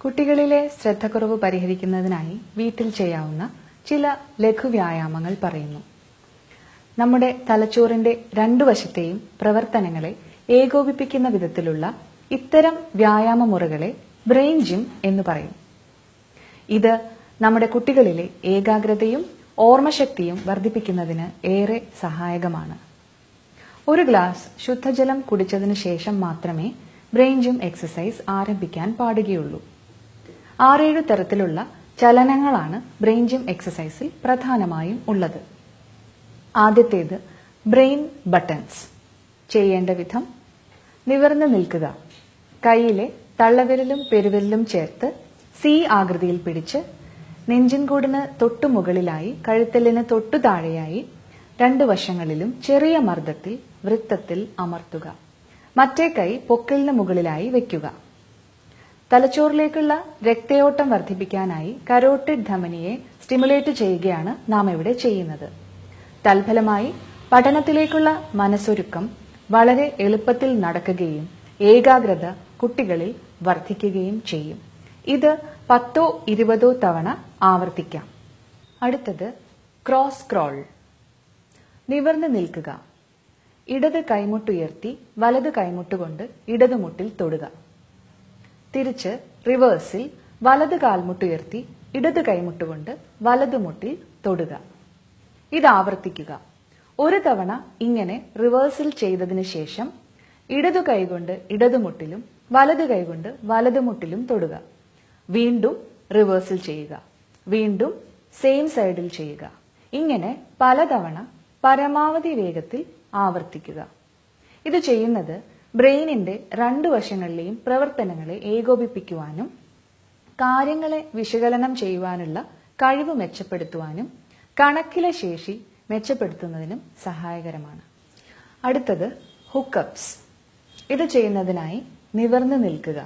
കുട്ടികളിലെ ശ്രദ്ധക്കുറവ് പരിഹരിക്കുന്നതിനായി വീട്ടിൽ ചെയ്യാവുന്ന ചില ലഘുവ്യായാമങ്ങൾ പറയുന്നു. നമ്മുടെ തലച്ചോറിന്റെ രണ്ടു വശത്തെയും പ്രവർത്തനങ്ങളെ ഏകോപിപ്പിക്കുന്ന വിധത്തിലുള്ള ഇത്തരം വ്യായാമ മുറകളെ ബ്രെയിൻ ജിം എന്ന് പറയും. ഇത് നമ്മുടെ കുട്ടികളിലെ ഏകാഗ്രതയും ഓർമ്മശക്തിയും വർദ്ധിപ്പിക്കുന്നതിന് ഏറെ സഹായകമാണ്. ഒരു ഗ്ലാസ് ശുദ്ധജലം കുടിച്ചതിന് ശേഷം മാത്രമേ ബ്രെയിൻ ജിം എക്സസൈസ് ആരംഭിക്കാൻ പാടുകയുള്ളൂ. 6-7 തരത്തിലുള്ള ചലനങ്ങളാണ് ബ്രെയിൻ ജിം എക്സസൈസിൽ പ്രധാനമായും ഉള്ളത്. ആദ്യത്തേത് ബ്രെയിൻ ബട്ടൺസ്. ചെയ്യേണ്ട വിധം: നിവർന്നു നിൽക്കുക. കൈയിലെ തള്ളവിരലും പെരുവിരലും ചേർത്ത് സി ആകൃതിയിൽ പിടിച്ച് നെഞ്ചിൻകൂടിന് തൊട്ടു മുകളിലായി കഴുത്തലിന് തൊട്ടു താഴെയായി 2 വശങ്ങളിലും ചെറിയ മർദ്ദത്തിൽ വൃത്തത്തിൽ അമർത്തുക. മറ്റേ കൈ പൊക്കിളിന് മുകളിലായി വയ്ക്കുക. തലച്ചോറിലേക്കുള്ള രക്തയോട്ടം വർദ്ധിപ്പിക്കാനായി കരോട്ടിഡ് ധമനിയെ സ്റ്റിമുലേറ്റ് ചെയ്യുകയാണ് നാം ഇവിടെ ചെയ്യുന്നത്. തൽഫലമായി പഠനത്തിലേക്കുള്ള മനസ്സൊരുക്കം വളരെ എളുപ്പത്തിൽ നടക്കുകയും ഏകാഗ്രത കുട്ടികളിൽ വർദ്ധിക്കുകയും ചെയ്യും. ഇത് 10-20 തവണ ആവർത്തിക്കാം. അടുത്തത് ക്രോസ് ക്രോൾ. നിവർന്നു നിൽക്കുക. ഇടത് കൈമുട്ടുയർത്തി വലത് കൈമുട്ടുകൊണ്ട് ഇടതുമുട്ടിൽ തൊടുക. തിരിച്ച് റിവേഴ്സിൽ വലത് കാൽമുട്ടുയർത്തി ഇടത് കൈമുട്ടുകൊണ്ട് വലതുമുട്ടിൽ തൊടുക. ഇത് ആവർത്തിക്കുക. ഒരു തവണ ഇങ്ങനെ റിവേഴ്സിൽ ചെയ്തതിനു ശേഷം ഇടതു കൈകൊണ്ട് ഇടതുമുട്ടിലും വലത് കൈകൊണ്ട് വലതുമുട്ടിലും തൊടുക. വീണ്ടും റിവേഴ്സിൽ ചെയ്യുക. വീണ്ടും സെയിം സൈഡിൽ ചെയ്യുക. ഇങ്ങനെ പലതവണ പരമാവധി വേഗത്തിൽ ആവർത്തിക്കുക. ഇത് ചെയ്യുന്നത് ബ്രെയിനിന്റെ 2 വശങ്ങളിലെയും പ്രവർത്തനങ്ങളെ ഏകോപിപ്പിക്കുവാനും കാര്യങ്ങളെ വിശകലനം ചെയ്യുവാനുള്ള കഴിവ് മെച്ചപ്പെടുത്തുവാനും കണക്കിലെ ശേഷി മെച്ചപ്പെടുത്തുന്നതിനും സഹായകരമാണ്. അടുത്തത് ഹുക്കപ്സ്. ഇത് ചെയ്യുന്നതിനായി നിവർന്നു നിൽക്കുക.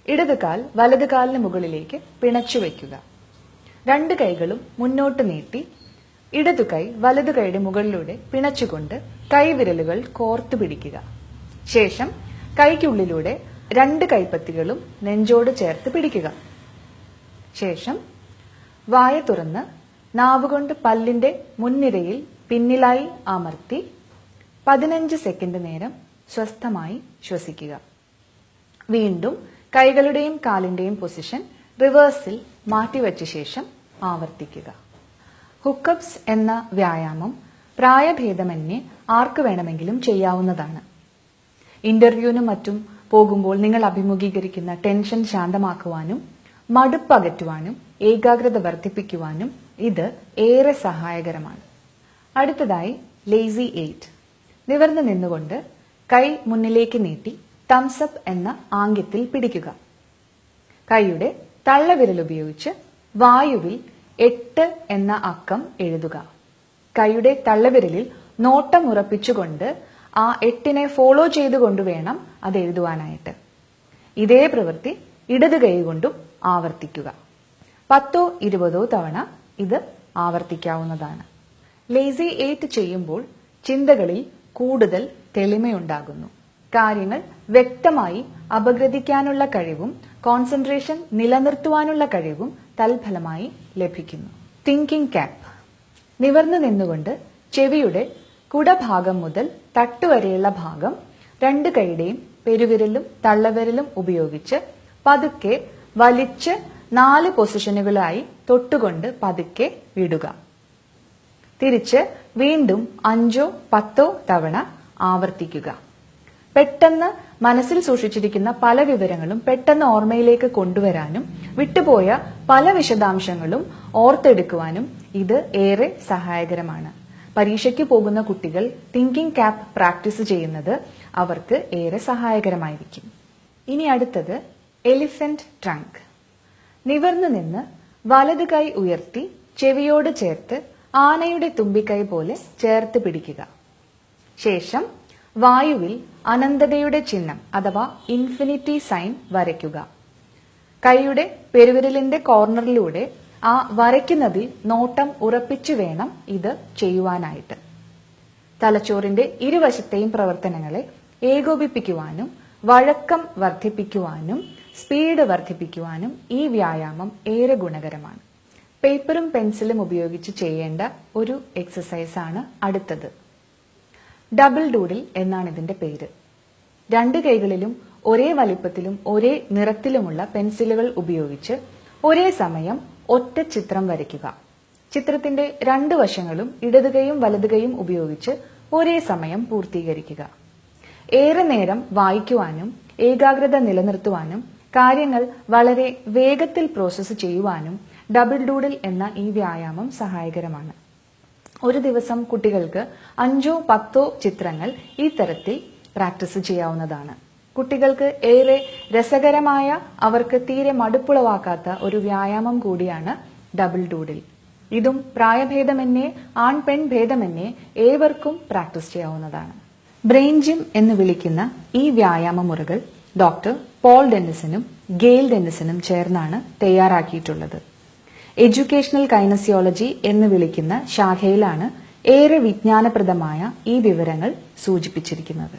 ഇടത് കാൽ വലത് കാലിന് മുകളിലേക്ക് പിണച്ചു വയ്ക്കുക. 2 കൈകളും മുന്നോട്ട് നീട്ടി ഇടതു കൈ വലതു കൈയുടെ മുകളിലൂടെ പിണച്ചുകൊണ്ട് കൈവിരലുകൾ കോർത്തു പിടിക്കുക. ശേഷം കൈക്കുള്ളിലൂടെ 2 കൈപ്പത്തികളും നെഞ്ചോട് ചേർത്ത് പിടിക്കുക. ശേഷം വായ തുറന്ന് നാവുകൊണ്ട് പല്ലിന്റെ മുൻനിരയിൽ പിന്നിലായി അമർത്തി 15 സെക്കൻഡ് നേരം സ്വസ്ഥമായി ശ്വസിക്കുക. വീണ്ടും കൈകളുടെയും കാലിന്റെയും പൊസിഷൻ റിവേഴ്സിൽ മാറ്റിവെച്ച ശേഷം ആവർത്തിക്കുക. ഹുക്കപ്സ് എന്ന വ്യായാമം പ്രായഭേദമന്യേ ആർക്ക് വേണമെങ്കിലും ചെയ്യാവുന്നതാണ്. ഇന്റർവ്യൂവിനും മറ്റും പോകുമ്പോൾ നിങ്ങൾ അഭിമുഖീകരിക്കുന്ന ടെൻഷൻ ശാന്തമാക്കുവാനും മടുപ്പ് അകറ്റുവാനും ഏകാഗ്രത വർദ്ധിപ്പിക്കുവാനും ഇത് ഏറെ സഹായകരമാണ്. അടുത്തതായി ലേസി 8. നിവർന്നു നിന്നുകൊണ്ട് കൈ മുന്നിലേക്ക് നീട്ടി തംസപ്പ് എന്ന ആംഗ്യത്തിൽ പിടിക്കുക. കൈയുടെ തള്ളവിരൽ ഉപയോഗിച്ച് വായുവിൽ 8 എന്ന അക്കം എഴുതുക. കൈയുടെ തള്ളവിരലിൽ നോട്ടം ഉറപ്പിച്ചുകൊണ്ട് ആ 8നെ ഫോളോ ചെയ്തുകൊണ്ട് വേണം അത് എഴുതുവാനായിട്ട്. ഇതേ പ്രവൃത്തി ഇടത് കൈ കൊണ്ടും ആവർത്തിക്കുക. 10-20 തവണ ഇത് ആവർത്തിക്കാവുന്നതാണ്. ലേസി 8 ചെയ്യുമ്പോൾ ചിന്തകളിൽ കൂടുതൽ തെളിമയുണ്ടാകുന്നു. കാര്യങ്ങൾ വ്യക്തമായി അപഗ്രഥിക്കാനുള്ള കഴിവും കോൺസെൻട്രേഷൻ നിലനിർത്തുവാനുള്ള കഴിവും തൽഫലമായി ലഭിക്കുന്നു. Thinking cap. നിവർന്നു നിന്നുകൊണ്ട് ചെവിയുടെ കുടഭാഗം മുതൽ തട്ടുവരെയുള്ള ഭാഗം 2 കൈയുടെയും പെരുവിരലും തള്ളവിരലും ഉപയോഗിച്ച് പതുക്കെ വലിച്ച് 4 പൊസിഷനുകളായി തൊട്ടുകൊണ്ട് പതുക്കെ വിടുക. തിരിച്ച് വീണ്ടും 5-10 തവണ ആവർത്തിക്കുക. പെട്ടെന്ന് മനസ്സിൽ സൂക്ഷിച്ചിരിക്കുന്ന പല വിവരങ്ങളും പെട്ടെന്ന് ഓർമ്മയിലേക്ക് കൊണ്ടുവരാനും വിട്ടുപോയ പല വിശദാംശങ്ങളും ഓർത്തെടുക്കുവാനും ഇത് ഏറെ സഹായകരമാണ്. പരീക്ഷയ്ക്ക് പോകുന്ന കുട്ടികൾ തിങ്കിംഗ് ക്യാപ്പ് പ്രാക്ടീസ് ചെയ്യുന്നത് അവർക്ക് ഏറെ സഹായകരമായിരിക്കും. ഇനി അടുത്തത് എലിഫന്റ് ട്രങ്ക്. നിവർന്നു നിന്ന് വലത് കൈ ഉയർത്തി ചെവിയോട് ചേർത്ത് ആനയുടെ തുമ്പിക്കൈ പോലെ ചേർത്ത് പിടിക്കുക. ശേഷം വായുവിൽ അനന്തതയുടെ ചിഹ്നം അഥവാ ഇൻഫിനിറ്റി സൈൻ വരയ്ക്കുക. കൈയുടെ പെരുവിരലിന്റെ കോർണറിലൂടെ ആ വരയ്ക്കുന്നതിൽ നോട്ടം ഉറപ്പിച്ചു വേണം ഇത് ചെയ്യുവാനായിട്ട്. തലച്ചോറിന്റെ ഇരുവശത്തെയും പ്രവർത്തനങ്ങളെ ഏകോപിപ്പിക്കുവാനും വഴക്കം വർദ്ധിപ്പിക്കുവാനും സ്പീഡ് വർദ്ധിപ്പിക്കുവാനും ഈ വ്യായാമം ഏറെ ഗുണകരമാണ്. പേപ്പറും പെൻസിലും ഉപയോഗിച്ച് ചെയ്യേണ്ട ഒരു എക്സസൈസാണ് അടുത്തത്. ഡബിൾ ഡൂഡിൽ എന്നാണ് ഇതിന്റെ പേര്. രണ്ട് കൈകളിലും ഒരേ വലിപ്പത്തിലും ഒരേ നിറത്തിലുമുള്ള പെൻസിലുകൾ ഉപയോഗിച്ച് ഒരേ സമയം ഒറ്റ ചിത്രം വരയ്ക്കുക. ചിത്രത്തിന്റെ രണ്ട് വശങ്ങളും ഇടതുകൈയും വലതുകൈയും ഉപയോഗിച്ച് ഒരേ സമയം പൂർത്തീകരിക്കുക. ഏറെ നേരം വായിക്കുവാനും ഏകാഗ്രത നിലനിർത്തുവാനും കാര്യങ്ങൾ വളരെ വേഗത്തിൽ പ്രോസസ്സ് ചെയ്യുവാനും ഡബിൾ ഡൂഡിൽ എന്ന ഈ വ്യായാമം സഹായകരമാണ്. ഒരു ദിവസം കുട്ടികൾക്ക് 5-10 ചിത്രങ്ങൾ ഈ തരത്തിൽ പ്രാക്ടീസ് ചെയ്യാവുന്നതാണ്. കുട്ടികൾക്ക് ഏറെ രസകരമായ, അവർക്ക് തീരെ മടുപ്പുളവാക്കാത്ത ഒരു വ്യായാമം കൂടിയാണ് ഡബിൾ ഡൂഡിൽ. ഇതും പ്രായഭേദമന്യേ ആൺ പെൺ ഭേദമന്യേ ഏവർക്കും പ്രാക്ടീസ് ചെയ്യാവുന്നതാണ്. ബ്രെയിൻ ജിം എന്ന് വിളിക്കുന്ന ഈ വ്യായാമ മുറകൾ ഡോക്ടർ പോൾ ഡെന്നിസനും ഗെയിൽ ഡെന്നിസനും ചേർന്നാണ് തയ്യാറാക്കിയിട്ടുള്ളത്. എഡ്യൂക്കേഷണൽ കൈനസിയോളജി എന്ന് വിളിക്കുന്ന ശാഖയിലാണ് ഏറെ വിജ്ഞാനപ്രദമായ ഈ വിവരങ്ങൾ സൂചിപ്പിച്ചിരിക്കുന്നത്.